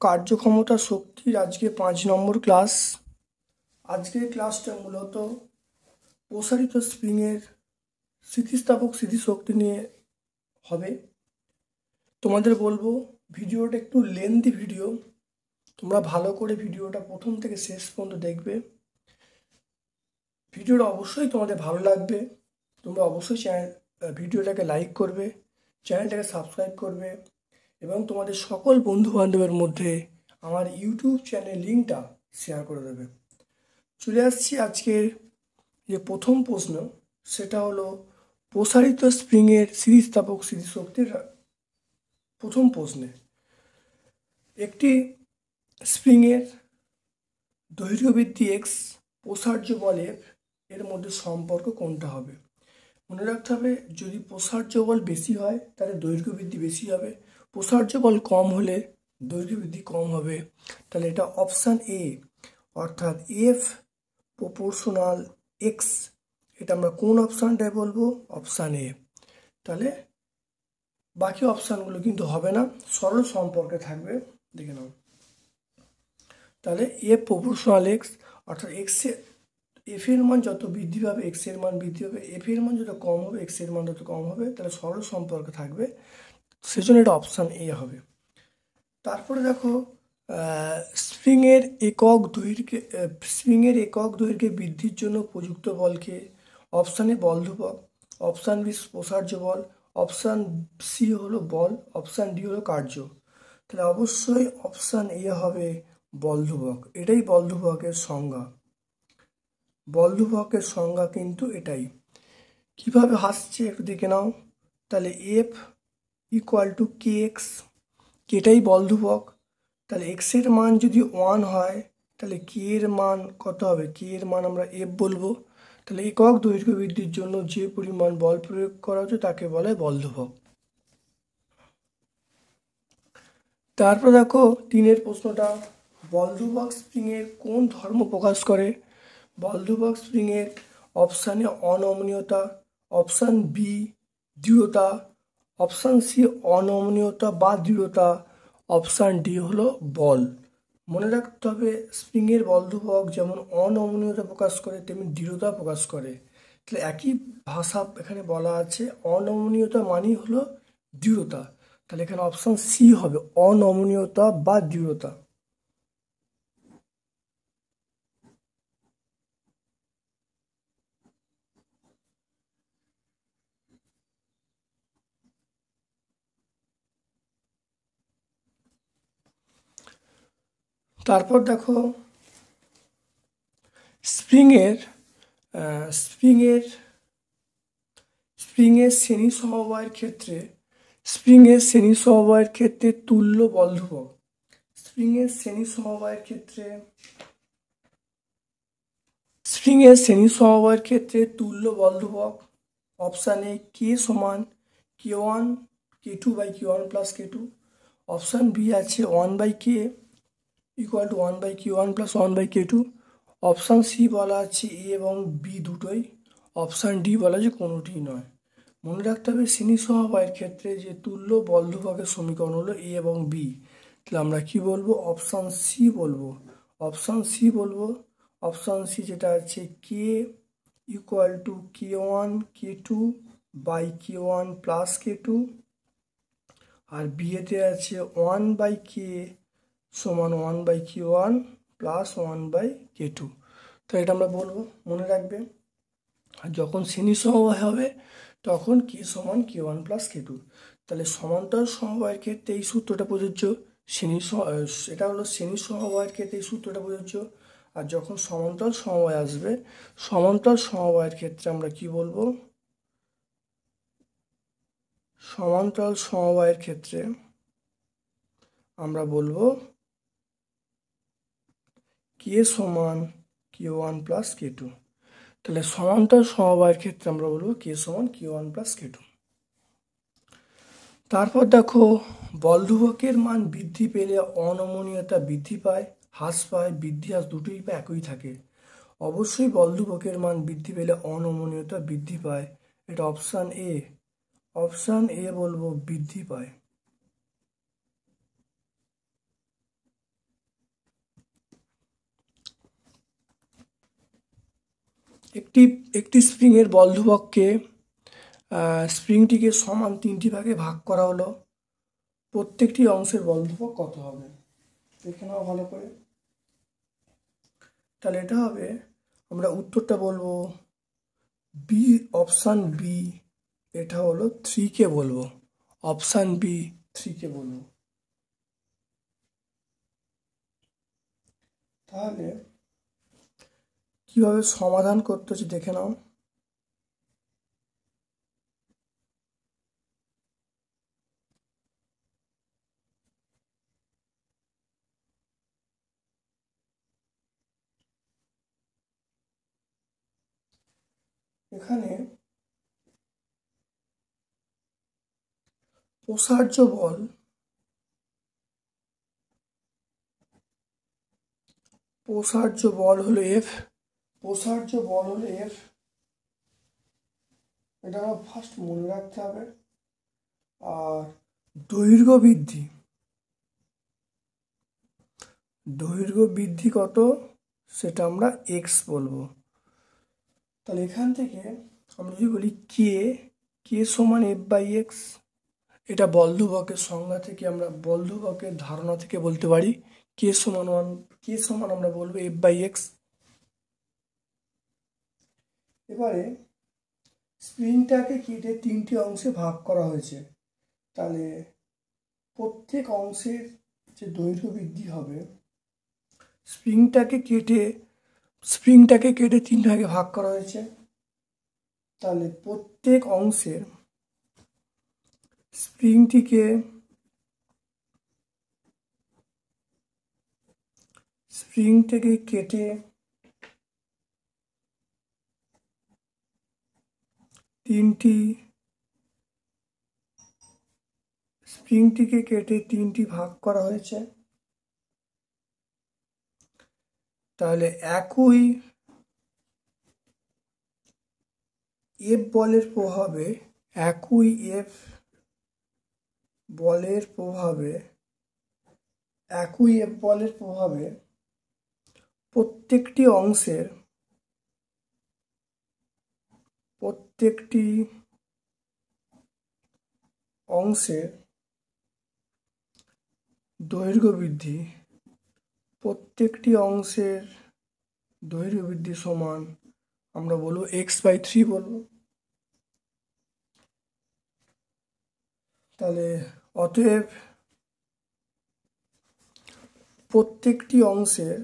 কার্যক্ষমতা শক্তির আজকে 5 নম্বর ক্লাস। আজকের ক্লাসটা মূলত প্রসারিত স্প্রিংয়ের স্থিতিস্থাপক স্থিতিশক্তি নিয়ে হবে। তোমাদের বলবো ভিডিওটা একটু লেন্থি ভিডিও, তোমরা ভালো করে ভিডিওটা প্রথম থেকে শেষ পর্যন্ত দেখবে। ভিডিওটা অবশ্যই তোমাদের ভালো লাগবে। তোমরা অবশ্যই ভিডিওটাকে লাইক করবে, চ্যানেলটাকে সাবস্ক্রাইব করবে এবং তোমাদের সকল বন্ধু বান্ধবের মধ্যে আমার ইউটিউব চ্যানেল লিঙ্কটা শেয়ার করে দেবে। চলে আসছি আজকের যে প্রথম প্রশ্ন, সেটা হলো প্রসারিত স্প্রিংয়ের স্থিতিস্থাপক স্থিতিশক্তির প্রথম প্রশ্নে একটি স্প্রিংয়ের দৈর্ঘ্য বৃদ্ধি এক্স, প্রসার্য বল এফ এর মধ্যে সম্পর্ক কোনটা হবে? মনে রাখতে হবে, যদি প্রসার্য বল বেশি হয় তাহলে দৈর্ঘ্য বৃদ্ধি বেশি হবে, প্রসার্য বল কম হলে দৈর্ঘ্য বৃদ্ধি কম হবে। তাহলে এটা অপশান এ, অর্থাৎ এফ প্রপোর্শনাল এক্স, এটা আমরা কোন অপশানটায় বলবো? Option A. তাহলে বাকি অপশানগুলো কিন্তু হবে না, সরল সম্পর্কে থাকবে, দেখে নাও। তাহলে এফ প্রপোর্শনাল এক্স, অর্থাৎ এফ এর মান যত বৃদ্ধি পাবে এক্স এর মান বৃদ্ধি হবে, এফ এর মান যত কম হবে এক্স এর মান তত কম হবে। তাহলে সরল সম্পর্ক থাকবে, সেজন্য এটা অপশান এ হবে। তারপরে দেখো, স্প্রিংয়ের একক দৈর্ঘ্যে বৃদ্ধির জন্য প্রযুক্ত বলকে অপশান এ বল ধ্রুবক, অপশান বি প্রসার্য বল, অপশান সি হলো বল, অপশান ডি হলো কার্য। তাহলে অবশ্যই অপশান এ হবে বল ধ্রুবক। এটাই বল ধ্রুবকের সংজ্ঞা। বল ধ্রুবকের সংজ্ঞা কিন্তু এটাই। কিভাবে আসছে একটু দেখে নাও। তাহলে F equal to K X, কেটাই বল ধ্রুবক। তাহলে এক্স এর মান যদি 1 হয় তাহলে কে এর মান কত হবে? কে এর মান আমরা এফ বলবো। তাহলে একক দৈর্ঘ্য বৃদ্ধির জন্য যে পরিমাণ বল প্রয়োগ করা হচ্ছে তাকে বলে বল ধ্রুবক। তারপর দেখো 3 প্রশ্নটা, বল ধ্রুবক স্প্রিংয়ের কোন ধর্ম প্রকাশ করে? বল ধ্রুবক স্প্রিংয়ের অপশান এ অনমনীয়তা, অপশান বি দৃঢ়তা, অপশান সি অনমনীয়তা বা দৃঢ়তা, অপশান ডি হলো বল। মনে রাখতে হবে, স্প্রিংয়ের বল ধ্রুবক যেমন অনমনীয়তা প্রকাশ করে তেমনি দৃঢ়তা প্রকাশ করে। তাহলে একই ভাষা এখানে বলা আছে, অনমনীয়তা মানেই হলো দৃঢ়তা। তাহলে এখানে অপশান সি হবে অনমনীয়তা বা দৃঢ়তা। তারপর দেখো, স্প্রিংয়ের শ্রেণী সমবায়ের ক্ষেত্রে তুল্য বল ধ্রুবক। স্প্রিংয়ের শ্রেণী সমবায়ের ক্ষেত্রে তুল্য বল ধ্রুবক। অপশান এ কে সমান K1 K2 by K1 plus K2, option B আছে 1/K equal to 1/K1 plus 1/K2, option C বলা আছে এ এবং বি দুটোই, অপশান ডি বলা আছে কোনোটিই নয়। মনে রাখতে হবে, শ্রেণী সমবায়ের ক্ষেত্রে যে তুল্য বল ধ্রুবকের সমীকরণ হলো এ এবং বি। তাহলে আমরা কি বলবো? অপশান সি বলবো। অপশান সি যেটা আছে K equal to K1 K2 by K1 plus K2, আর বি এতে আছে 1/K সমান 1/K1 প্লাস 1/K2। তো এটা আমরা বলবো, মনে রাখবে। আর যখন শ্রেণী সমবায় হবে তখন কে সমান K1 প্লাস K2। তাহলে সমান্তরাল সমবায়ের ক্ষেত্রে এই সূত্রটা প্রযোজ্য, এটা হলো শ্রেণী সমবায়ের ক্ষেত্রে এই সূত্রটা প্রযোজ্য। আর যখন সমান্তরাল সমবায় আসবে, সমান্তরাল সমবায়ের ক্ষেত্রে আমরা কি বলবো? সমান্তরাল সমবায়ের ক্ষেত্রে আমরা বলবো কে সমান K1 প্লাস K2। তাহলে সমান্তরাল সমবায়ের ক্ষেত্রে আমরা বলবো কে সমান K1 প্লাস K2। তারপর দেখো, বল ধ্রুবকের মান বৃদ্ধি পেলে অনমনীয়তা বৃদ্ধি পায়, হ্রাস পায়, বৃদ্ধি হ্রাস দুটোই একই থাকে। অবশ্যই বল ধ্রুবকের মান বৃদ্ধি পেলে অনমনীয়তা বৃদ্ধি পায়। এটা অপশান এ। অপশান এ বলবো, বৃদ্ধি পায়। একটি একটি স্প্রিংয়ের বল ধ্রুবককে স্প্রিংটিকে সমান 3টি ভাগে ভাগ করা হলো। প্রত্যেকটি অংশের বল ধ্রুবক কত হবে দেখে নাও ভালো করে। তাহলে এটা হবে, আমরা উত্তরটা বলবো বি, অপশান বি। এটা হলো 3কে বলবো, অপশান বি 3কে বলবো। তাহলে কিভাবে সমাধান করতে হচ্ছে দেখে নাও। এখানে প্রসার্য বল, প্রসার্য বল হলো এফ। প্রসার্য বল হলো এফ, এটা আমার ফার্স্ট মনে রাখতে হবে। আর দৈর্ঘ্য বৃদ্ধি, দৈর্ঘ্য বৃদ্ধি কত সেটা আমরা এক্স বলবো। তাহলে এখান থেকে আমরা যদি বলি কে, কে সমান এফ বাই এক্স, এটা বল ধ্রুবকের সংজ্ঞা থেকে আমরা, বল ধ্রুবকের ধারণা থেকে বলতে পারি কে সমান ওয়ান, কে সমান আমরা বলবো এফ বাই এক্স। এবারে স্প্রিংটাকে কেটে 3টি অংশে ভাগ করা হয়েছে। তাহলে প্রত্যেক অংশের যে দৈর্ঘ্য বৃদ্ধি হবে, স্প্রিংটাকে কেটে 3 ভাগে ভাগ করা হয়েছে। তাহলে প্রত্যেক অংশের স্প্রিংটিকে কেটে 3টি ভাগ করা হয়েছে। তাহলে একই এফ বলের প্রভাবে, একই এফ বলের প্রভাবে, একই এফ বলের প্রভাবে প্রত্যেকটি অংশের দৈর্ঘ্য বৃদ্ধি, প্রত্যেকটি অংশের দৈর্ঘ্য বৃদ্ধি সমান আমরা বলবো x/3 বলবো। তাহলে অতএব প্রত্যেকটি অংশের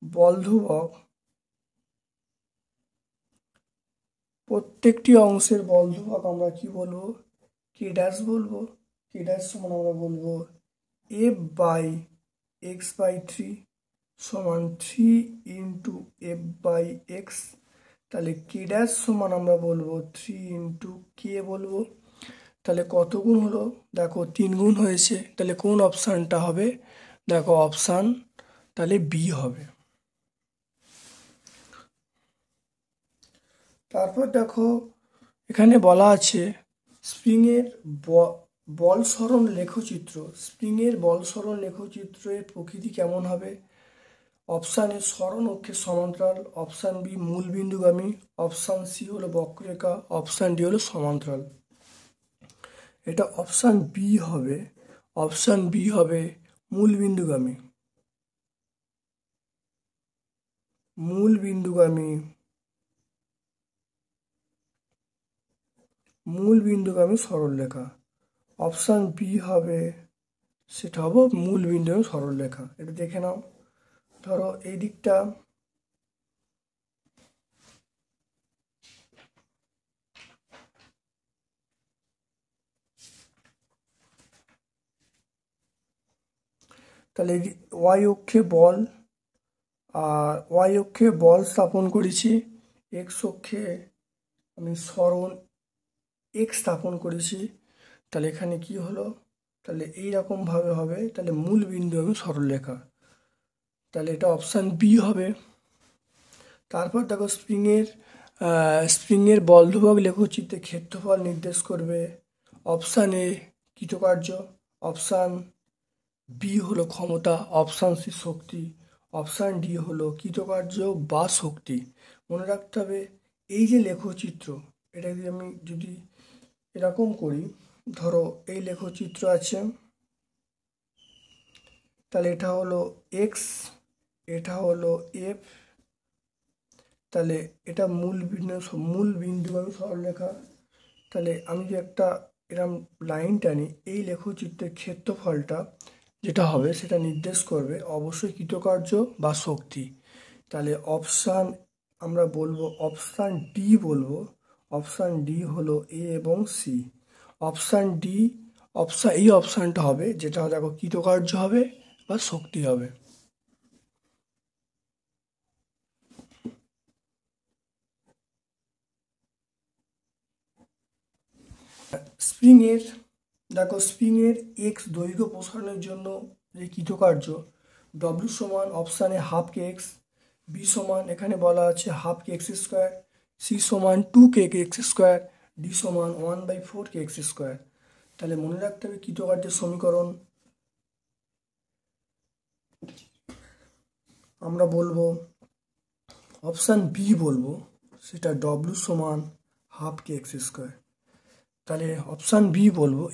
বল ধ্রুবক, প্রত্যেকটি অংশের বল ধ্রুবক আমরা কি বলবো, কে ড্যাশ বলবো। কে ড্যাশ সমান আমরা বলবো এফ বাই x/3 সমান 3 ইন্টু এফ বাই এক্স। তাহলে কে ড্যাশ সমান আমরা বলবো 3 ইন্টু কে বলবো। তাহলে কত গুণ হলো দেখো, 3 গুণ হয়েছে। তাহলে কোন অপশানটা হবে দেখো, অপশান তাহলে বি হবে। তারপর দেখো এখানে বলা আছে স্প্রিংয়ের বল সরণ লেখচিত্র, স্প্রিংয়ের বল সরণ লেখচিত্রের প্রকৃতি কেমন হবে। অপশান এ সরণ অক্ষের সমান্তরাল, অপশান বি মূল বিন্দুগামী, অপশান সি হলো বক্ররেখা, অপশান ডি হলো সমান্তরাল। এটা অপশান বি হবে, অপশান বি হবে মূল বিন্দুগামী, মূল বিন্দুগামী, মূল বিন্দুগামী সরলরেখা। অপশান বি হবে, সেটা হবে মূল বিন্দুগামী সরলরেখা। এটা দেখে নাও। ধরো এই দিকটা তাহলে ওয়াই অক্ষে বল, আর ওয়াই অক্ষে বল স্থাপন করেছি, এক্স অক্ষে আমি সরণ এক্স স্থাপন করেছি, তাহলে এখানে কি হলো, তাহলে এইরকমভাবে হবে, তাহলে মূল বিন্দু আমি সরলরেখা, তাহলে এটা অপশান বি হবে। তারপর দেখো স্প্রিংয়ের বল ধ্রুবক লেখচিত্রে ক্ষেত্রফল নির্দেশ করবে। অপশান এ কৃতকার্য, অপশান বি হলো ক্ষমতা, অপশান সি শক্তি, অপশান ডি হলো কৃতকার্য বা শক্তি। মনে রাখতে হবে এই যে লেখচিত্র, এটা যদি এরকম করি, ধরো এই লেখচিত্র আছে, তাহলে এটা হলো এক্স, এটা হলো এফ, তাহলে এটা মূল বিন্দু আমি সরলরেখা, তাহলে আমি যে একটা এরম লাইন টানি, এই লেখচিত্রের ক্ষেত্রফলটা যেটা হবে সেটা নির্দেশ করবে অবশ্যই কৃতকার্য বা শক্তি। তাহলে আমরা বলবো অপশান ডি বলবো, অপশান ডি হলো এ এবং সি। অপশান ডি এই অপশানটা হবে যেটা দেখো কৃতকার্য হবে বা শক্তি হবে। স্প্রিংয়ের এক্স দৈর্ঘ্য প্রসারণের জন্য যে কৃতকার্য ডব্লিউ সমান অপশানে হাফ কে এক্স, বি সমান এখানে বলা আছে half K x square, C সমান 2k এক্স স্কোয়ার, ডি সমান 1/4 কে এক্স স্কোয়ার। তাহলে মনে রাখতে হবে কৃতকার্যের সমীকরণ আমরা বলবো অপশান বি বলবো, সেটা ডব্লিউ সমান হাফ কে এক্স স্কোয়ার। তাহলে অপশান বি বলবো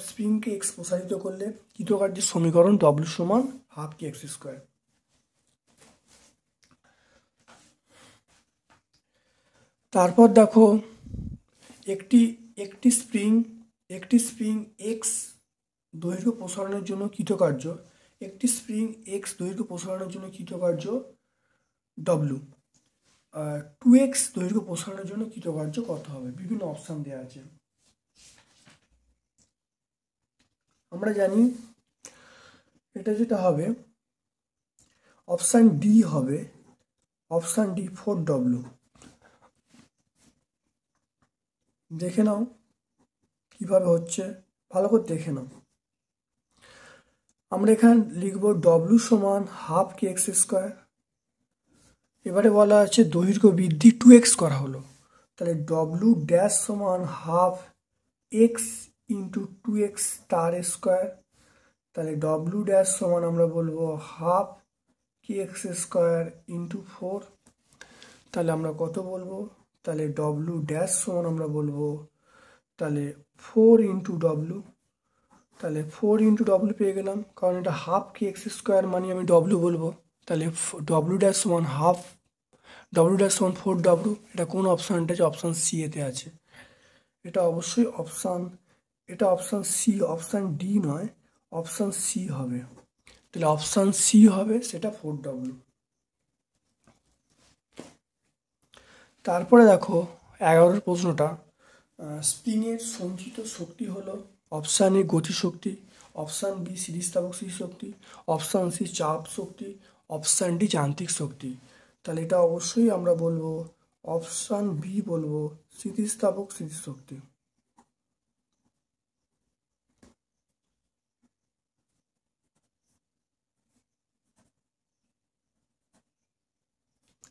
স্প্রিংকে এক্স প্রসারিত করলে কৃতকার্যের সমীকরণ ডব্লিউ সমান হাফ কে এক্স স্কোয়ার। তারপর দেখো একটি স্প্রিং এক্স দৈর্ঘ্য প্রসারণের জন্য কৃতকার্য, একটি স্প্রিং এক্স দৈর্ঘ্য প্রসারণের জন্য কৃতকার্য ডব্লিউ, 2x দৈর্ঘ্য প্রসারণের জন্য কৃতকার্য কত হবে, বিভিন্ন অপশান দেওয়া আছে। আমরা জানি এটা যেটা হবে অপশান ডি হবে, অপশান ডি 4w। দেখে নাও কিভাবে হচ্ছে, ভালো করে দেখে নাও। আমরা এখানে লিখব ডব্লিউ সমান হাফ কে এক্স স্কোয়ার, এবারে বলা আছে দৈর্ঘ্য বৃদ্ধি 2x করা হলো, তাহলে ডব্লিউ ড্যাশ সমান হাফ এক্স ইন্টু 2x তার স্কোয়ার, তাহলে ডব্লিউ ড্যাশ সমান আমরা বলবো half K x square into 4, তাহলে আমরা কত বলবো, তাহলে ডব্লিউ ড্যাশ সমান আমরা বলবো তাহলে 4 ইন্টু ডব্লিউ, তাহলে 4 ইন্টু ডব্লিউ পেয়ে গেলাম, কারণ এটা হাফ কে এক্স স্কোয়ার মানে আমি ডব্লিউ বলবো, তাহলে ডব্লিউ ড্যাশ সমান 4w। এটা কোন অপশানটা আছে, অপশান সি এতে আছে, এটা অবশ্যই অপশান সি, অপশান ডি নয়, অপশান সি হবে, তাহলে অপশান সি হবে সেটা 4w। তারপরে দেখো 11 প্রশ্নটা, স্প্রিংয়ের সঞ্চিত শক্তি হলো অপশান এ গতিশক্তি, অপশান বি স্থিতিস্থাপক শক্তি, অপশান সি চাপ শক্তি, অপশান ডি যান্ত্রিক শক্তি। তাহলে এটা অবশ্যই আমরা বলবো অপশান বি বলবো স্থিতিস্থাপক শক্তি।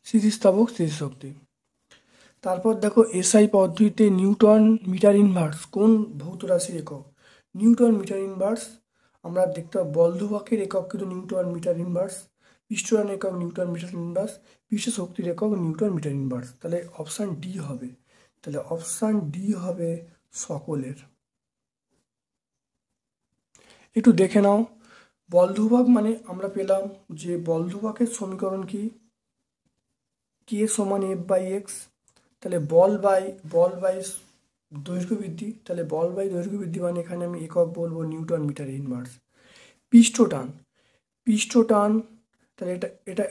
স্থিতিস্থাপক শক্তি। তারপর দেখো এসআই পদ্ধতিতে নিউটন মিটার ইনভার্স কোন ভৌত রাশির একক, নিউটন মিটার ইনভার্স আমরা দেখতে পাবো বল ধ্রুবকের একক কিন্তু নিউটন মিটার ইনভার্স, পৃষ্ঠটান একক নিউটন মিটার ইনভার্স, পৃষ্ঠ শক্তির একক নিউটন মিটার ইনভার্স। তাহলে অপশান ডি হবে, তাহলে অপশান ডি হবে সকলের। একটু দেখে নাও, বল ধ্রুবক মানে আমরা পেলাম যে বল ধ্রুবকের সমীকরণ কি, কে সমান এফ বাই এক্স, তাহলে বল বাই দৈর্ঘ্য বৃদ্ধি, তাহলে বল বাই দৈর্ঘ্য বৃদ্ধি মানে এখানে আমি একক বলবো নিউটন মিটার ইনভার্স। পৃষ্ঠটান তাহলে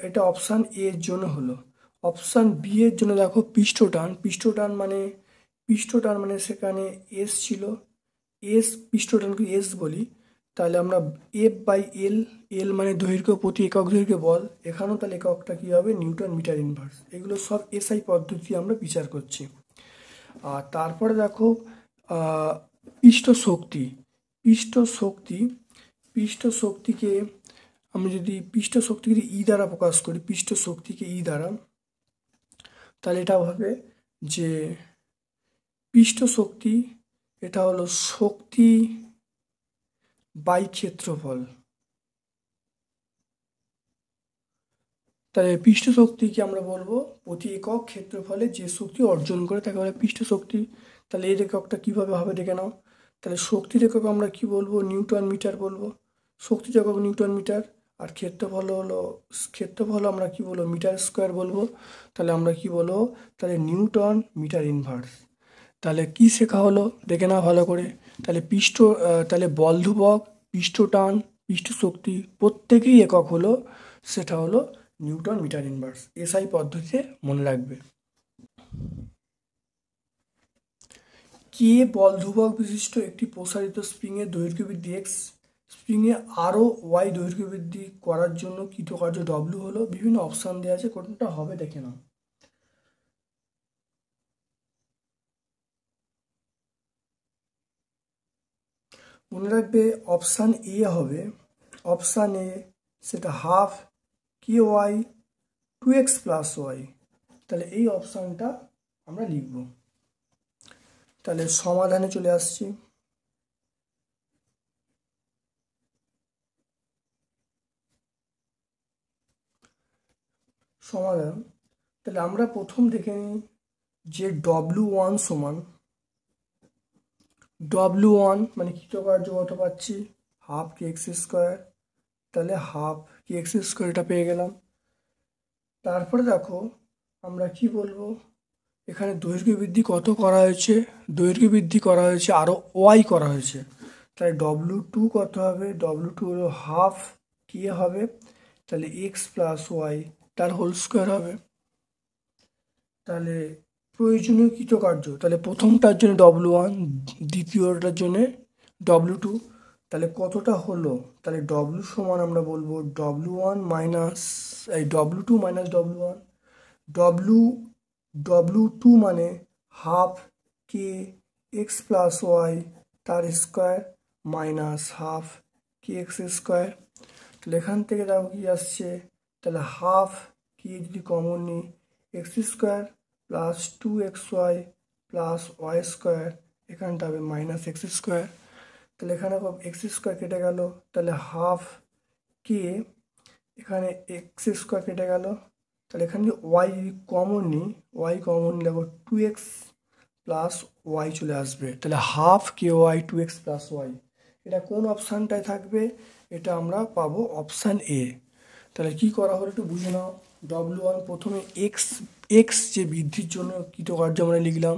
এটা অপশান এ এর জন্য হলো, অপশান বি এর জন্য দেখো পৃষ্ঠটান মানে সেখানে এস ছিল, পৃষ্ঠটানকে এস বলি, তাহলে আমরা এফ বাই এল মানে দৈর্ঘ্য প্রতি একক দৈর্ঘ্য বল, এখানেও তাহলে এককটা কী হবে নিউটন মিটার ইনভার্স। এগুলো সব এসআই পদ্ধতি আমরা বিচার করছি। আর তারপরে দেখো পৃষ্ঠ শক্তি পৃষ্ঠ শক্তি পৃষ্ঠ শক্তিকে আমি যদি পৃষ্ঠ শক্তিকে ই দ্বারা প্রকাশ করি, পৃষ্ঠ শক্তিকে ই দ্বারা, তাহলে এটা হবে যে পৃষ্ঠ শক্তি এটা হলো শক্তি বাই ক্ষেত্রফল। তাহলে পৃষ্ঠ শক্তিকে আমরা বলবো প্রতি একক ক্ষেত্রফলে যে শক্তি অর্জন করে তাকে বলে পৃষ্ঠ শক্তি। তাহলে এই এককটা কীভাবে হবে দেখে নাও। তাহলে শক্তির একক আমরা কি বলবো, নিউটন মিটার বলবো, শক্তির একক নিউটন মিটার। আর ক্ষেত্রফল আমরা কি বলবো, মিটার স্কোয়ার বলবো। তাহলে আমরা কি বলবো, তাহলে নিউটন মিটার ইনভার্স। তাহলে কি শেখা হলো দেখে নাও ভালো করে। তাহলে বল ধ্রুবক, পৃষ্ঠ টান, পৃষ্ঠ শক্তি প্রত্যেকেই একক হলো, সেটা হলো নিউটন মিটার ইনভার্স। এসআই পদ্ধতিতে মনে রাখবে। কে বল ধ্রুবক বিশিষ্ট একটি প্রসারিত স্প্রিংয়ের দৈর্ঘ্য বৃদ্ধি এক্স, স্প্রিংয়ে আরও ওয়াই দৈর্ঘ্য বৃদ্ধি করার জন্য কৃতকার্য ডব্লিউ হলো। বিভিন্ন অপশান দেওয়া আছে, কোনটা হবে দেখে নাও। মনে রাখবে অপশান এ হবে, অপশান এ সেটা হাফ কে ওয়াই 2x প্লাস ওয়াই। তাহলে এই অপশানটা আমরা লিখব। তাহলে সমাধানে চলে আসছি। সমাধান, তাহলে আমরা প্রথম দেখে নিই যে W1 সমান, W1 মানে কৃতকার্য কত পাচ্ছি, হাফ কে এক্স স্কোয়ার। তাহলে হাফ কে এক্স স্কোয়ার এটা পেয়ে গেলাম। তারপরে দেখো আমরা কি বলবো, এখানে দৈর্ঘ্য বৃদ্ধি কত করা হয়েছে, দৈর্ঘ্য বৃদ্ধি করা হয়েছে আরও ওয়াই করা হয়েছে। তাহলে W2 কত হবে, W2 হলো হাফ কে হবে, তাহলে এক্স প্লাস ওয়াই তার হোল স্কোয়ার হবে। তাহলে প্রয়োজনীয় কৃতকার্য, তাহলে প্রথমটার জন্য W1, দ্বিতীয়টার জন্য W2। তাহলে কতটা হলো, তাহলে W সমান আমরা বলবো W1 minus W2 minus W1। W2 মানে half K x plus Y তার square minus half K x square. তাহলে এখান থেকে দেখো কি আসছে, তাহলে হাফ কে যদি কমন নিই, x square plus 2xy plus y square, এখানটা হবে মাইনাস এক্স স্কোয়ার। তাহলে এখানে এক্স স্কোয়ার কেটে গেল, তাহলে হাফ কে এখানে এক্স স্কোয়ার কেটে গেল। তাহলে এখানে যদি ওয়াই কমন নিই, দেখো 2x প্লাস ওয়াই চলে আসবে। তাহলে হাফ কে ওয়াই 2x প্লাস ওয়াই, এটা কোন অপশানটায় থাকবে, এটা আমরা পাবো অপশান এ। তাহলে কি করা হলো একটু বুঝে নাও। W1 প্রথমে এক্স যে বৃদ্ধির জন্য কৃতকার্য আমরা লিখলাম,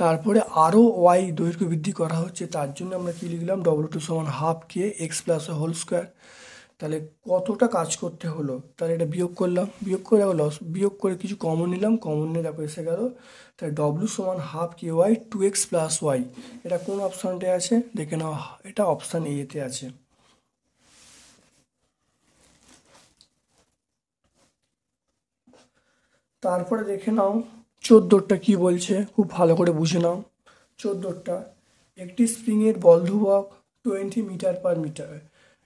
তারপরে আরও ওয়াই দৈর্ঘ্য বৃদ্ধি করা হচ্ছে, তার জন্য আমরা কি লিখলাম, W2 সমান half K x plus whole square. তাহলে কতটা কাজ করতে হলো, তাহলে এটা বিয়োগ করলাম, বিয়োগ করে কিছু কমন নিলাম, কমন নিয়ে দেখো এসে গেল। তাহলে W সমান হাফ কে ওয়াই 2x প্লাস ওয়াই, এটা কোন অপশানটায় আছে দেখে নাও, এটা অপশান এতে আছে। তারপরে দেখে নাও 14টা কি বলছে, খুব ভালো করে বুঝে নাও। 14টা, একটি স্প্রিংয়ের বল ধ্রুবক 20 মিটার পার মিটার,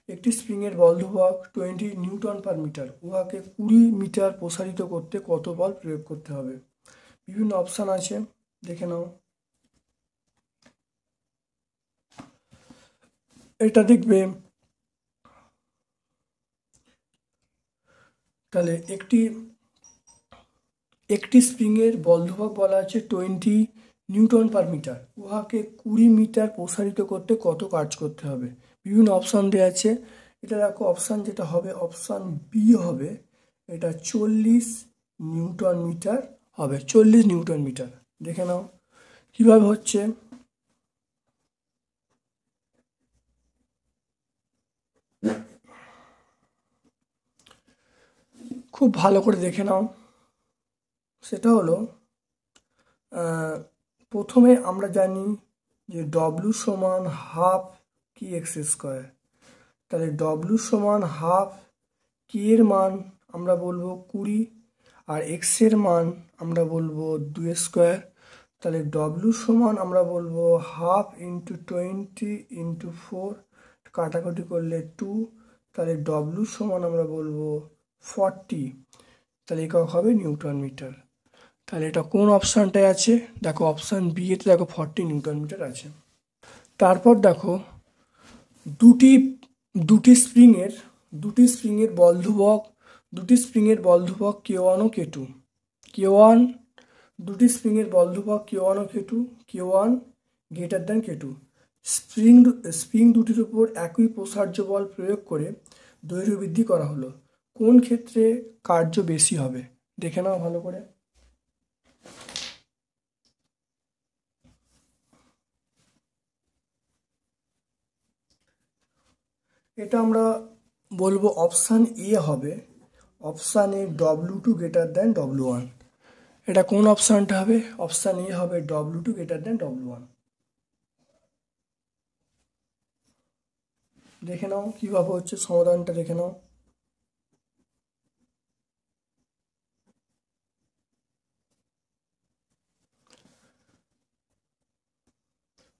একটি স্প্রিংয়ের বল ধ্রুবক 20 নিউটন পার মিটার, উহাকে 20 মিটার প্রসারিত করতে কত বল প্রয়োগ করতে হবে। বিভিন্ন অপশান আছে, দেখে নাও। এটা দেখবে, তাহলে একটি স্প্রিংয়ের বল ধ্রুবক বলা আছে 20 নিউটন পার মিটার, উহাকে 20 মিটার প্রসারিত করতে কত কাজ করতে হবে। বিভিন্ন অপশান দেওয়া আছে। এটা দেখো অপশান যেটা হবে, অপশান বি হবে, এটা 40 নিউটন মিটার হবে, 40 নিউটন মিটার। দেখে নাও কিভাবে হচ্ছে। খুব ভালো করে দেখে নাও। সেটা হলো প্রথমে আমরা জানি যে W সমান হাফ কি এক্স স্কোয়ার। তাহলে W সমান হাফ, কি এর মান আমরা বলবো 20 আর এক্স এর মান আমরা বলবো 2 স্কোয়ার। তাহলে ডব্লু সমান আমরা বলবো 1/2 × 20 × 4, কাটাকুটি করলে 2, তাহলে ডব্লু সমান আমরা বলবো 40, তাহলে একক হবে নিউটন মিটার। তাহলে এটা কোন অপশানটায় আছে? দেখো অপশান বি এতে দেখো 40 নিউটন মিটার আছে। তারপর দেখো দুটি স্প্রিংয়ের বলধ্রুবক K1 ও K2। K1 দুটি স্প্রিংয়ের বলধ্রুবক K1 ও K2, K1 greater than K2। Spring দুটির উপর একই প্রসার্য বল প্রয়োগ করে দৈর্ঘ্য বৃদ্ধি করা হলো। কোন ক্ষেত্রে কার্য বেশি হবে? দেখে নাও ভালো করে। এটা আমরা বলবো অপশান এ হবে। Option A W2 greater than W1। এটা কোন অপশানটা হবে? অপশান এ হবে W2 গ্রেটার দ্যান W1। দেখে নাও কিভাবে হচ্ছে, সমাধানটা দেখে নাও।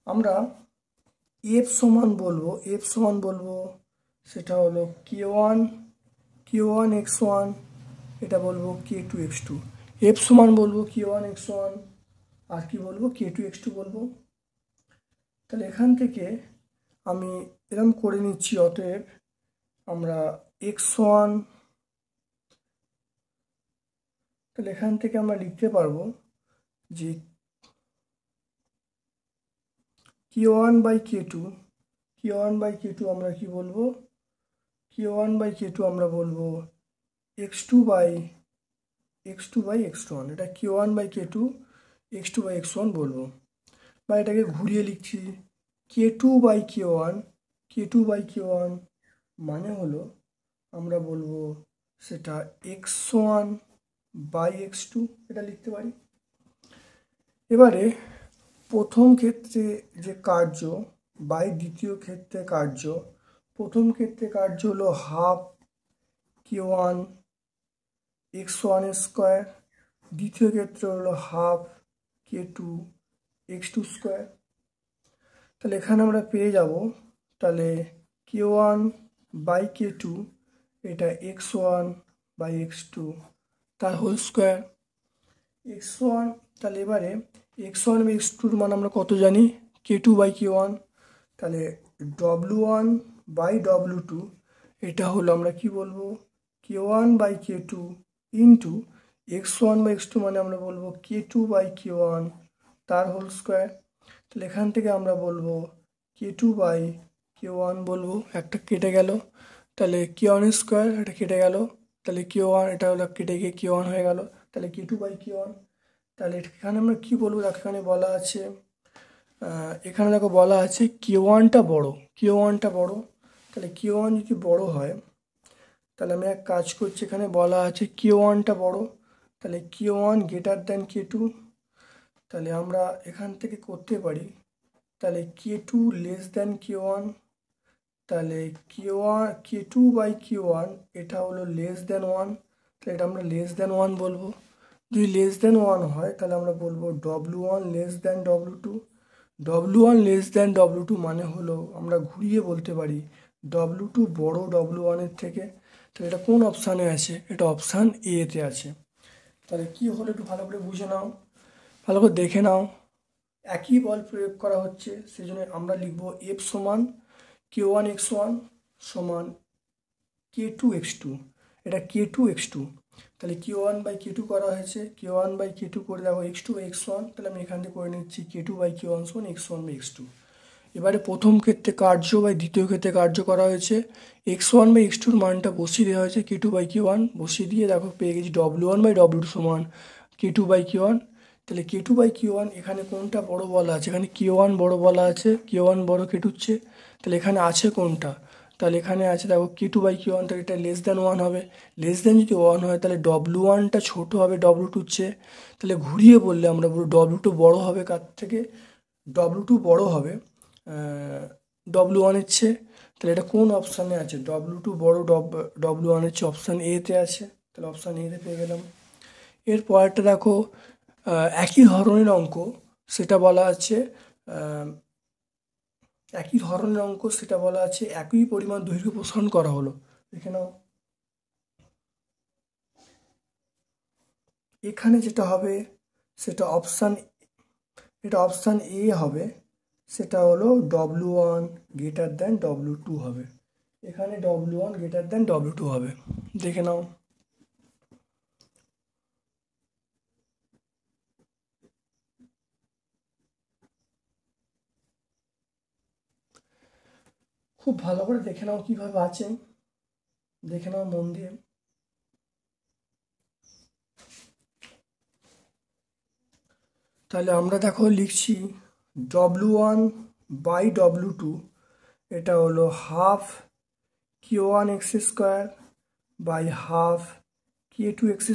আমরা F সমান বলবো সেটা হলো K1 x1, এটা বলবো K2 x2। F সমান বলবো K1 x1 আর কি বলবো K2 x2 বলবো। তাহলে এখান থেকে আমি এরকম করে নিচ্ছি, অতএব আমরা x1, তাহলে এখান থেকে আমরা লিখতে পারবো যে K1/K2 আমরা কি বলবো? K1/K2 আমরা বলবো x2/x1। এটা K1/K2 x2/x1 বলবো, বা এটাকে ঘুরিয়ে লিখছি K2/K1 মানে হলো আমরা বলবো সেটা x1/x2, এটা লিখতে পারি। এবারে প্রথম ক্ষেত্রে যে কার্য বাই দ্বিতীয় ক্ষেত্রে কার্য, প্রথম ক্ষেত্রে কার্য হলো 1/2 K1 x1 স্কোয়ার, দ্বিতীয় ক্ষেত্রে হলো 1/2 K2 x2 স্কোয়ার। তাহলে এখানে আমরা পেয়ে যাব, তাহলে K1/K2 এটা x1/x2 তার হোল স্কোয়ার x1। তাহলে এবারে x1/x2 মান আমরা কত জানি? K2/K1। তাহলে W1/W2 এটা হলো আমরা কি বলবো? K1/K2 ইন্টু x1/x2 মানে আমরা বলবো K2/K1 তার হোল স্কোয়ার। তাহলে এখান থেকে আমরা বলবো K2/K1 বলবো, একটা কেটে গেল, তাহলে K1 স্কোয়ার এটা কেটে গেল, তাহলে K1 এটা হলো কেটে গিয়ে K1 হয়ে গেল, তাহলে K2/K1। তাহলে এখানে আমরা কি বলবো? এখানে বলা আছে, এখানে দেখো বলা আছে K1টা বড়। তাহলে K1 যদি বড় হয়, তাহলে আমি এক কাজ করছি, এখানে বলা আছে K1টা বড়, তাহলে K1 গ্রেটার দ্যান K2। তাহলে আমরা এখান থেকে করতে পারি, তাহলে K2 লেস দ্যান K1, তাহলে K2/K1 এটা হলো লেস দ্যান 1, তাহলে এটা আমরা লেস দ্যান 1 বলবো। যদি লেস দ্যান 1 হয় তাহলে আমরা বলবো W1 less than W2। W1 less than W2 মানে হলো আমরা ঘুরিয়ে বলতে পারি W2 বড় W1 এর থেকে। তাহলে এটা কোন অপশানে আছে? এটা অপশান এ তে আছে। তাহলে কি হলো একটু ভালো করে বুঝে নাও, ভালো করে দেখে নাও। একই বল প্রয়োগ করা হচ্ছে, সেই জন্য আমরা লিখবো F সমান K1 x1 সমান K2 x2। এটা K2 x2, তাহলে K1/K2 করা হয়েছে, K1/K2 করে দেখো x2/x1, তাহলে আমি এখান থেকে করে নিচ্ছি K2/K1 সমান x1/x2। এবারে প্রথম ক্ষেত্রে কার্য বা দ্বিতীয় ক্ষেত্রে কার্য করা হয়েছে, x1/x2 মানটা বসিয়ে দেওয়া হয়েছে K2/K1, বসিয়ে দিয়ে দেখো পেয়ে গেছি W1/W2 সমান K2/K1। তাহলে K2/K1 এখানে কোনটা বড় বলা আছে? এখানে K1 বড় বলা আছে, K1 বড় K2 চেয়ে। তাহলে এখানে আছে কোনটা? তাহলে এখানে আছে দেখো K2/K1, তাহলে এটা লেস দ্যান 1 হবে। লেস দ্যান যদি 1 হয় তাহলে W1টা ছোটো হবে W2 চেয়ে। তাহলে ঘুরিয়ে বললে আমরা বলবো W2 বড় হবে কার থেকে? W2 বড় হবে W1 এর চেয়ে। তাহলে এটা কোন অপশানে আছে? W2 বড় W1 এর চেয়ে অপশান এ তে আছে, তাহলে অপশান এ তে পেয়ে গেলাম। এর পরেরটা দেখো একই ধরনের অঙ্ক, সেটা বলা আছে একই ধরনের অঙ্ক, সেটা বলা আছে একই পরিমাণ দৈর্ঘ্য প্রসারণ করা হলো। দেখে নাও এখানে যেটা হবে সেটা অপশান এ হবে, সেটা হলো W1 গ্রেটার দেন W2 হবে। এখানে W1 গ্রেটার দেন W2 হবে। দেখে নাও খুব ভালো করে দেখে নাও কিভাবে আছে, দেখে নাও মন দিয়ে। তাহলে আমরা দেখো লিখছি W1/W2, এটা হলো half K1x² by half K2x²,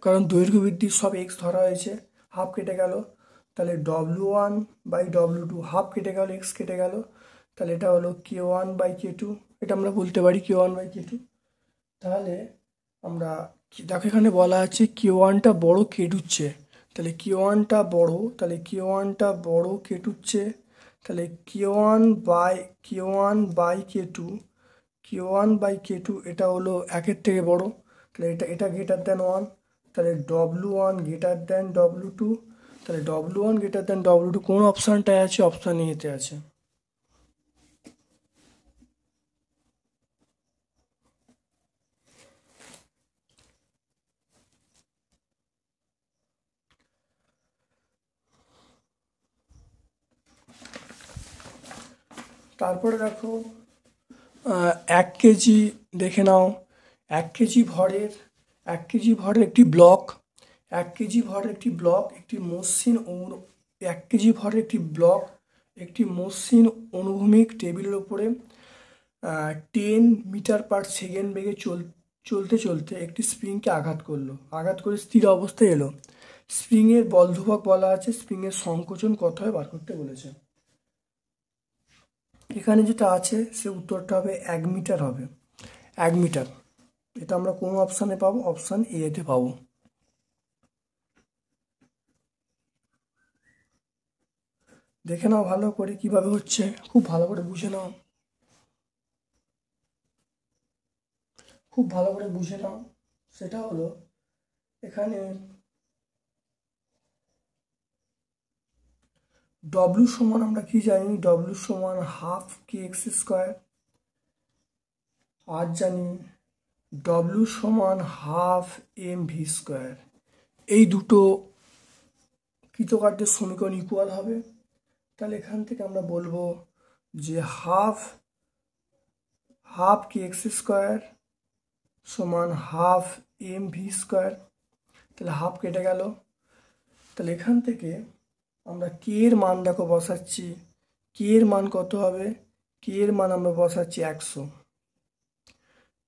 কারণ দৈর্ঘ্য বৃদ্ধি সব x ধরা হয়েছে, হাফ কেটে গেল, তাহলে W1/W2 হাফ কেটে গেল, x কেটে গেল, তাহলে এটা হলো K1/K2, এটা আমরা বলতে পারি K1/K2। তাহলে আমরা দেখো এখানে বলা আছে K1টা বড় K2 চেয়ে, তাহলে K1টা বড়, তাহলে K1টা বড় K2 চেয়ে, তাহলে K1/K2 এটা হলো 1-এর থেকে বড়, তাহলে এটা গ্রেটার দেন 1, তাহলে W1 গ্রেটার দেন W2, তাহলে W1 গ্রেটার দেন W2 কোন অপশানটায় আছে? অপশান এতে আছে। তারপরে দেখো 1 কেজি, দেখে নাও 1 কেজি ভরের একটি ব্লক, 1 কেজি ভরের একটি ব্লক একটি মসৃণ 1 কেজি ভরের একটি ব্লক একটি মসৃণ অনুভূমিক টেবিলের উপরে 10 মিটার পার সেকেন্ড বেগে চলতে চলতে একটি স্প্রিংকে আঘাত করলো, আঘাত করে স্থির অবস্থায় এলো। স্প্রিংয়ের বল ধ্রুবক বলা আছে, স্প্রিংয়ের সংকোচন কত হয় বার করতে বলেছে। এখানে যেটা আছে সে উত্তরটা হবে 1 মিটার হবে, 1 মিটার। এটা আমরা কোন অপশানে পাবো? অপশান এতে পাবো। দেখে নাও ভালো করে কিভাবে হচ্ছে, খুব ভালো করে বুঝে নাও, খুব ভালো করে বুঝে নাও। সেটা হলো এখানে W সমান আমরা কি জানি? W সমান হাফ Kx², আর জানি W সমান হাফ mv²। এই দুটো কৃতকার্যের সমীকরণ ইকুয়াল হবে, তাহলে এখান থেকে আমরা বলবো যে হাফ Kx² সমান হাফ mv², তাহলে হাফ কেটে গেল, তাহলে এখান থেকে আমরা কে এর মান দেখো বসাচ্ছি, কে এর মান কত হবে? কে এর মান আমরা বসাচ্ছি 100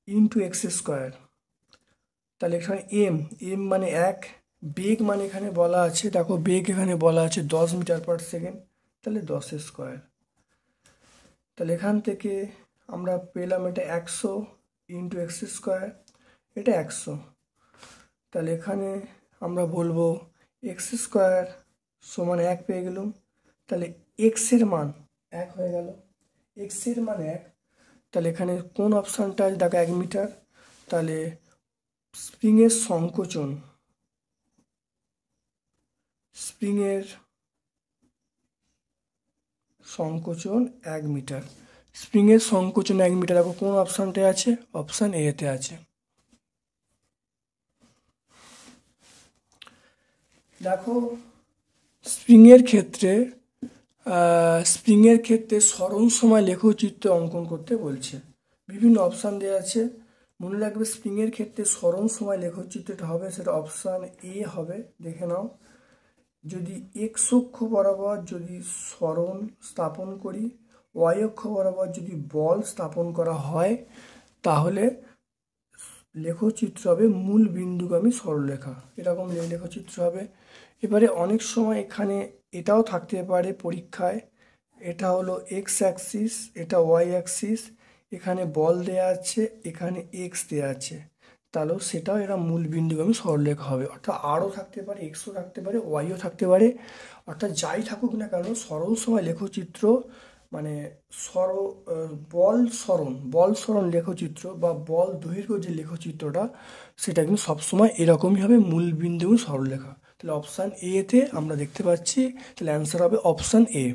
ইন্টু x², তাহলে এখানে এম মানে 1, বেগ মানে এখানে বলা আছে, দেখো বেগ এখানে বলা আছে 10 মিটার পার সেকেন্ড, তাহলে 10² তাহলে এখান থেকে আমরা পেলাম এটা 100 ইন্টু x², এটা 100, তাহলে এখানে আমরা বলবো x² সমান 1 পেয়ে গেলাম, তাহলে এক্স এর মান 1 হয়ে গেল, এক্স এর মান 1, তাহলে এখানে কোন অপশানটা আছে? দেখো 1 মিটার, তাহলে স্প্রিংয়ের সংকোচন 1 মিটার, স্প্রিংয়ের সংকোচন 1 মিটার, দেখো কোন অপশানটায় আছে? অপশান এতে আছে। দেখো স্প্রিংয়ের ক্ষেত্রে সরণ সময় লেখচিত্র অঙ্কন করতে বলছে, বিভিন্ন অপশান দেওয়া আছে, মনে রাখবে স্প্রিংয়ের ক্ষেত্রে সরণ সময় লেখচিত্রটা হবে, সেটা অপশান এ হবে। দেখে নাও, যদি এক্স অক্ষ বরাবর যদি সরণ স্থাপন করি, ওয়াই অক্ষ বরাবর যদি বল স্থাপন করা হয়, তাহলে লেখচিত্র হবে মূল বিন্দুগামী সরলরেখা, এরকম লেখচিত্র হবে। এবারে অনেক সময় এখানে এটাও থাকতে পারে পরীক্ষায়, এটা হলো এক্স অ্যাক্সিস, এটা ওয়াই অ্যাক্সিস, এখানে বল দেয়া আছে, এখানে এক্স দেয়া আছে, তাহলেও সেটাও এরা মূল বিন্দুগামী সরলরেখা হবে। অর্থাৎ আরও থাকতে পারে, এক্সও থাকতে পারে, ওয়াইও থাকতে পারে। অর্থাৎ যাই থাকুক না কেন, সরল সময় লেখচিত্র মানে সর বল সরণ লেখচিত্র বা বল দৈর্ঘ্য যে লেখচিত্রটা, সেটা কিন্তু সবসময় এরকমই হবে, মূল বিন্দুগামী সরলরেখা। তাহলে অপশান এতে আমরা দেখতে পাচ্ছি, তাহলে অ্যান্সার হবে অপশান এ।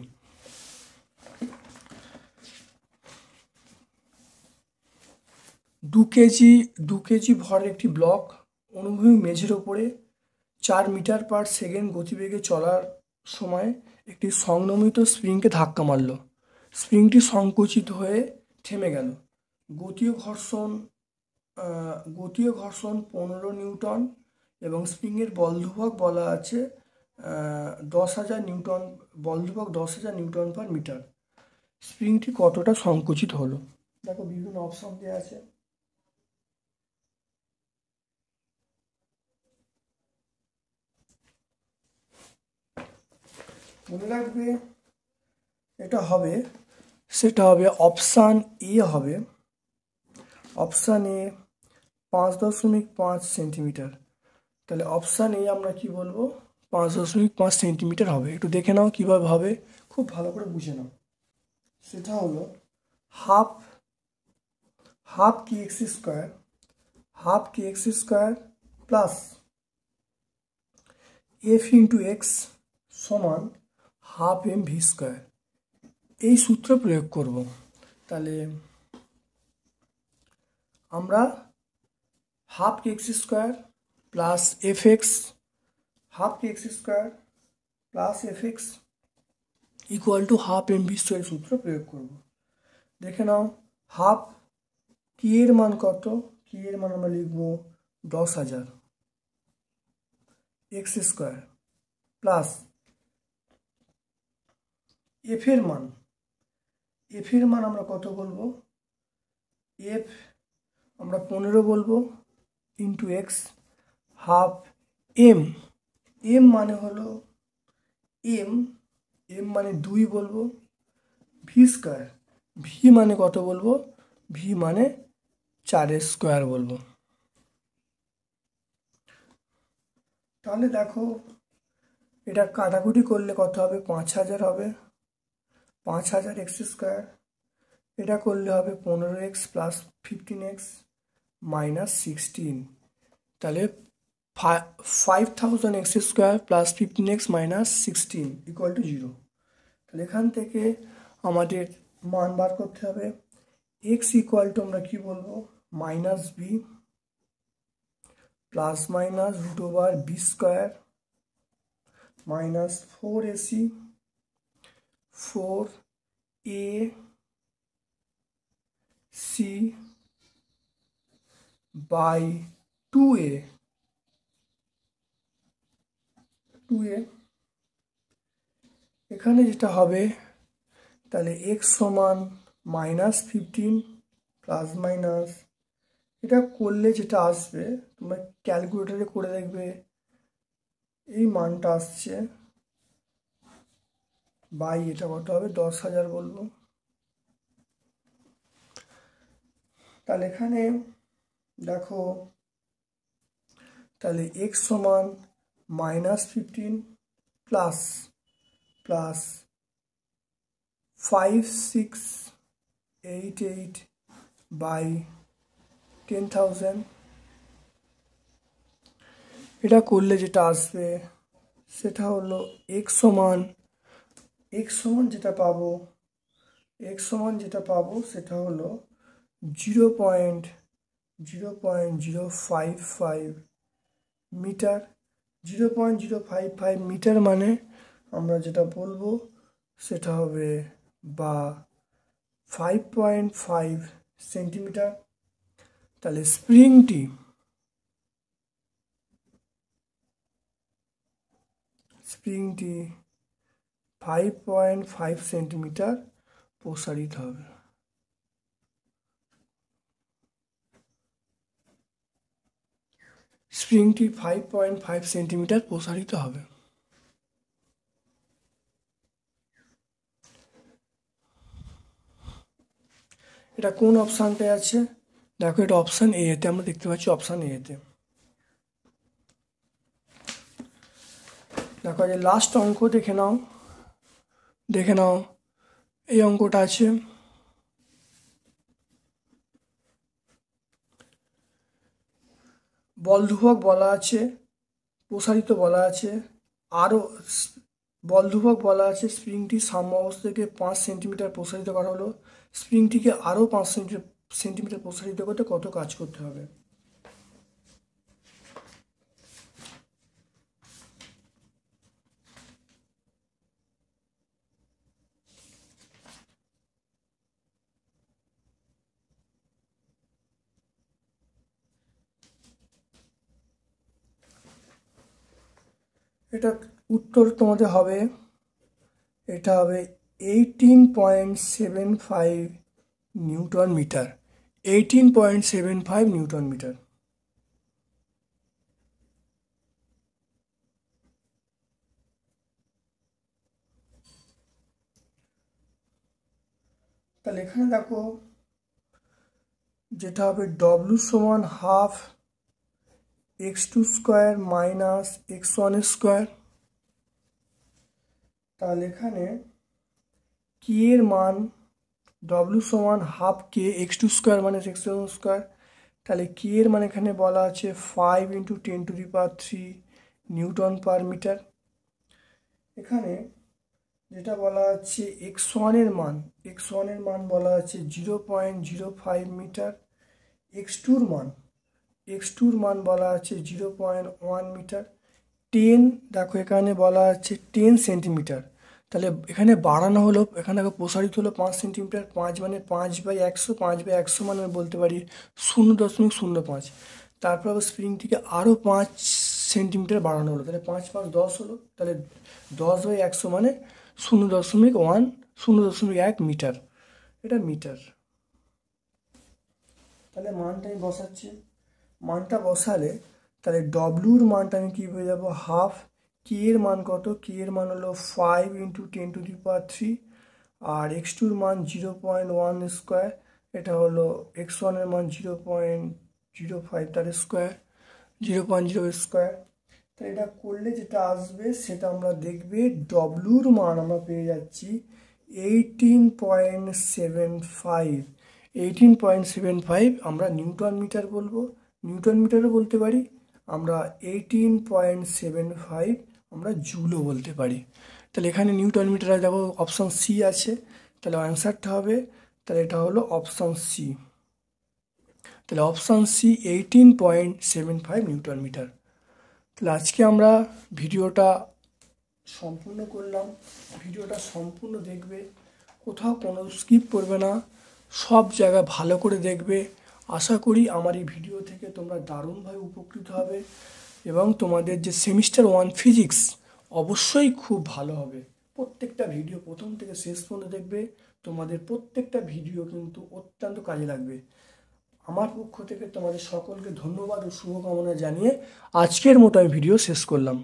2 কেজি ভরের একটি ব্লক অনুভূমিক মেঝের ওপরে 4 মিটার/সেকেন্ড গতিবেগে চলার সময় একটি সংনমিত স্প্রিংকে ধাক্কা মারল। স্প্রিংটি সংকুচিত হয়ে থেমে গেল। গতীয় ঘর্ষণ 15 নিউটন এবং স্প্রিংয়ের বলধ্রুবক বলা আছে 10,000 নিউটন, বলধ্রুবক 10,000 নিউটন/মিটার। স্প্রিংটি কতটা সংকুচিত হলো? দেখো বিভিন্ন অপশন দেওয়া আছে। মনে রাখবে সেটা হবে অপশান এ হবে। Option A 5.5 centimetre. তাহলে অপশান এ আমরা কি বলবো? 5.5 সেন্টিমিটার হবে। একটু দেখে নাও কিভাবে হবে, খুব ভালো করে বুঝে নাও। সেটা হলো half K x square plus F into x সমান হাফ এম ভি স্কোয়ার। এই সূত্র প্রয়োগ করব। তাহলে আমরা half K x square plus F x equal to half M V square সূত্র প্রয়োগ করব। দেখে নাও, হাফ কি এর মান কত? কি এর মান আমরা লিখব 10,000 এক্স স্কোয়ার প্লাস এফ এর মান আমরা কত বলবো? এফ আমরা 15 বলবো ইন্টু এক্স হাফ এম মানে হলো এম মানে 2 বলবো, ভি স্কোয়ার ভি মানে কত বলবো? ভি মানে 4 স্কোয়ার বলবো। তাহলে দেখো এটা কাটাকুটি করলে কত হবে? 5,000 হবে, 5,000 এক্স স্কোয়ার। এটা করলে হবে 15x প্লাস 15x মাইনাস 16। তাহলে 5,000 x square plus 15x minus 16 equal to 0। তাহলে এখান থেকে আমাদের মান বার করতে হবে। এক্স ইকুয়াল টু আমরা কি বলবো? Minus B plus minus root over B square minus 4ac 4a c by 2a এখানে যেটা হবে, তাহলে এক্স সমান -15 প্লাস মাইনাস, এটা করলে যেটা আসবে তোমরা ক্যালকুলেটারে করে দেখবে, এই মানটা আসছে বাই এটা কত হবে? 10,000 বলবো। তাহলে এখানে দেখো, তাহলে এক্স সমান -15 প্লাস 5688 বাই 10,000। এটা করলে যেটা আসবে সেটা হলো এক্স সমান যেটা পাবো সেটা হলো 0.055 মিটার। 0.055 মিটার মানে আমরা যেটা বলবো সেটা হবে বা 5.5 সেন্টিমিটার। তাহলে স্প্রিংটি 5.5 সেন্টিমিটার প্রসারিত হবে। স্প্রিংটি 5.5 সেন্টিমিটার প্রসারিত হবে। এটা কোন অপশানটায় আছে? দেখো এটা অপশান এ এতে আমরা দেখতে পাচ্ছি অপশান এতে। দেখো যে লাস্ট অঙ্ক দেখে নাও, এই অঙ্কটা আছে বল ধ্রুবক বলা আছে, প্রসারিত বলা আছে, আরও বল ধ্রুবক বলা আছে স্প্রিংটি সাম্য অবস্থা থেকে 5 সেন্টিমিটার প্রসারিত করা হলো, স্প্রিংটিকে আরও 5 সেন্টিমিটার প্রসারিত করতে কত কাজ করতে হবে। এটা উত্তর তোমাদের হবে, এটা হবে 18.75 নিউটন মিটার, 18.75 নিউটন মিটার। তাহলে এখানে দেখো যেটা হবে ডব্লু সমান half x2 square minus x1 square. তাহলে এখানে কে এর মান ডব্লু সমান হাফ কে x2 square minus x1 square. তাহলে কে এর মান এখানে বলা আছে 5 × 10⁻³ নিউটন পার মিটার। এখানে যেটা বলা আছে x1 এর মান বলা আছে 0.05 মিটার, x2 এর মান বলা আছে 0.1 মিটার, 10 দেখো এখানে বলা আছে 10 সেন্টিমিটার। তাহলে এখানে বাড়ানো হলো, এখানে প্রসারিত হলো 5 সেন্টিমিটার, 5 মানে 5/100, 5/100 মানে বলতে পারি 0.05। তারপর আবার স্প্রিংটিকে আরও 5 সেন্টিমিটার বাড়ানো হলো, তাহলে 5 × 5 = 10 হলো, তাহলে 10/100 মানে 0.1 মিটার, এটা মিটার। তাহলে মানটা আমি বসাচ্ছি, মানটা বসালে তাহলে ডব্লুর মানটা আমি কী হয়ে যাব হাফ, কে এর মান কত, কে এর মান হলো 5 × 10⁻³ আর x2 মান 0.1 স্কোয়ার, এটা হলো x1 এর মান 0.05 তার স্কোয়ার, 0.0 স্কোয়ার। তাহলে এটা করলে যেটা আসবে সেটা আমরা দেখবে ডব্লুর মান আমরা পেয়ে যাচ্ছি 18.75 আমরা নিউটন মিটার বলবো, নিউটন মিটারও বলতে পারি, আমরা 18.75 আমরা জুলও বলতে পারি। তাহলে এখানে নিউটন মিটারে দেখো অপশান সি আছে, তাহলে অ্যান্সারটা হবে, তাহলে এটা হলো অপশান সি। তাহলে অপশান সি 18.75 নিউটন মিটার। তাহলে আজকে আমরা ভিডিওটা সম্পূর্ণ করলাম, ভিডিওটা সম্পূর্ণ দেখবে, কোথাও কোনো স্কিপ করবে না, সব জায়গা ভালো করে দেখবে। আশা করি আমার এই ভিডিও থেকে তোমরা দারুণভাবে উপকৃত হবে এবং তোমাদের যে সেমিস্টার 1 ফিজিক্স অবশ্যই খুব ভালো হবে। প্রত্যেকটা ভিডিও প্রথম থেকে শেষ পর্যন্ত দেখবে, তোমাদের প্রত্যেকটা ভিডিও কিন্তু অত্যন্ত কাজে লাগবে। আমার পক্ষ থেকে তোমাদের সকলকে ধন্যবাদ ও শুভকামনা জানিয়ে আজকের মতো আমি ভিডিও শেষ করলাম।